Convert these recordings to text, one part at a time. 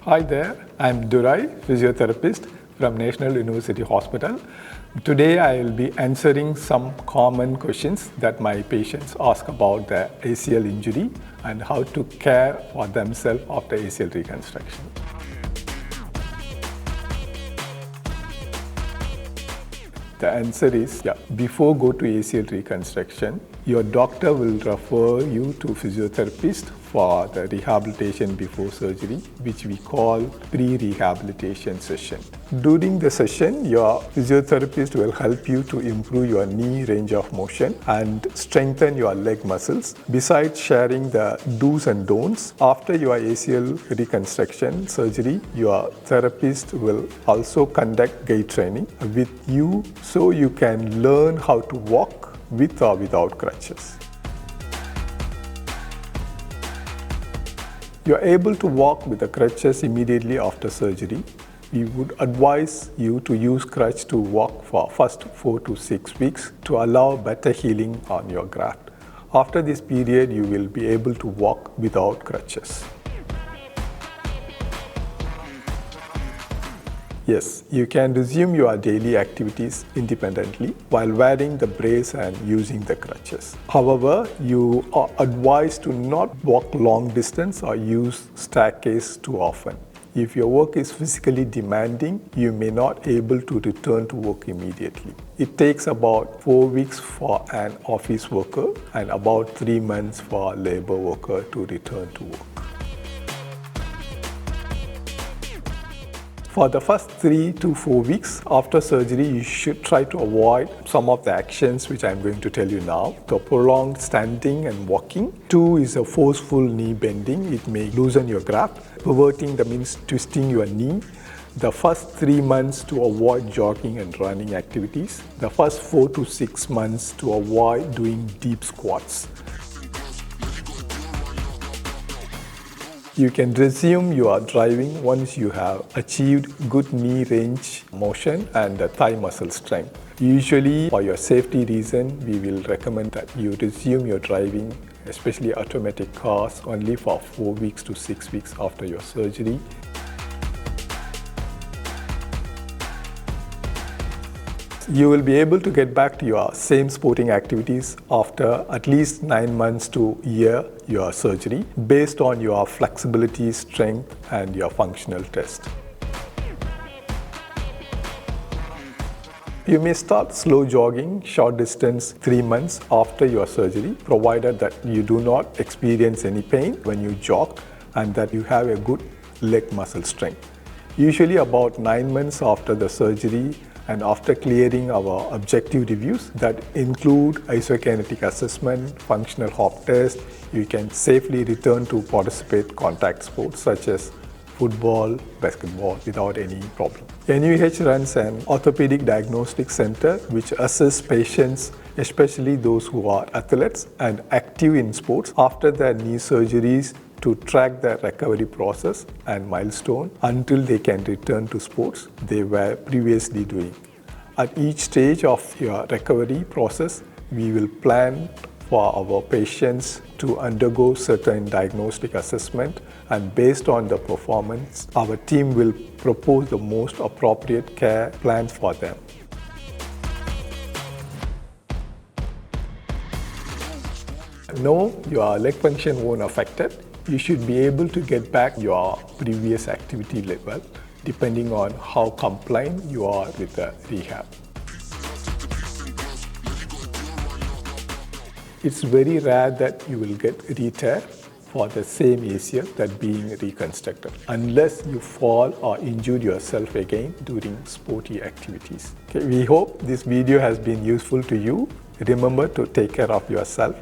Hi there, I'm Durai, physiotherapist from National University Hospital. Today I will be answering some common questions that my patients ask about their ACL injury and how to care for themselves after ACL reconstruction. The answer is, before go to ACL reconstruction, your doctor will refer you to physiotherapist for the rehabilitation before surgery, which we call pre-rehabilitation session. During the session, your physiotherapist will help you to improve your knee range of motion and strengthen your leg muscles. Besides sharing the do's and don'ts, after your ACL reconstruction surgery, your therapist will also conduct gait training with you so you can learn how to walk with or without crutches. You are able to walk with the crutches immediately after surgery. We would advise you to use crutch to walk for first 4 to 6 weeks to allow better healing on your graft. After this period, you will be able to walk without crutches. Yes, you can resume your daily activities independently while wearing the brace and using the crutches. However, you are advised to not walk long distance or use staircase too often. If your work is physically demanding, you may not be able to return to work immediately. It takes about 4 weeks for an office worker and about 3 months for a labor worker to return to work. For the first 3 to 4 weeks after surgery, you should try to avoid some of the actions which I'm going to tell you now. The prolonged standing and walking. 2 is a forceful knee bending. It may loosen your graft. Pivoting, that means twisting your knee. The first 3 months to avoid jogging and running activities. The first 4 to 6 months to avoid doing deep squats. You can resume your driving once you have achieved good knee range motion and thigh muscle strength. Usually, for your safety reason, we will recommend that you resume your driving, especially automatic cars, only for 4 weeks to 6 weeks after your surgery. You will be able to get back to your same sporting activities after at least 9 months to a year your surgery based on your flexibility, strength and your functional test. You may start slow jogging, short distance 3 months after your surgery, provided that you do not experience any pain when you jog and that you have a good leg muscle strength. Usually about 9 months after the surgery, and after clearing our objective reviews that include isokinetic assessment, functional hop test, you can safely return to participate contact sports such as football, basketball without any problem. NUH runs an orthopedic diagnostic center which assists patients, especially those who are athletes and active in sports after their knee surgeries, to track their recovery process and milestone until they can return to sports they were previously doing. At each stage of your recovery process, we will plan for our patients to undergo certain diagnostic assessment, and based on the performance, our team will propose the most appropriate care plan for them. No, your leg function won't affect it. You should be able to get back your previous activity level depending on how compliant you are with the rehab. It's very rare that you will get re-tear for the same ACL that being reconstructed, unless you fall or injure yourself again during sporty activities. Okay, we hope this video has been useful to you. Remember to take care of yourself.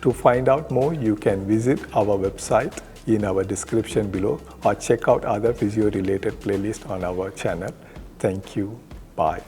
To find out more, you can visit our website in our description below or check out other physio-related playlists on our channel. Thank you. Bye.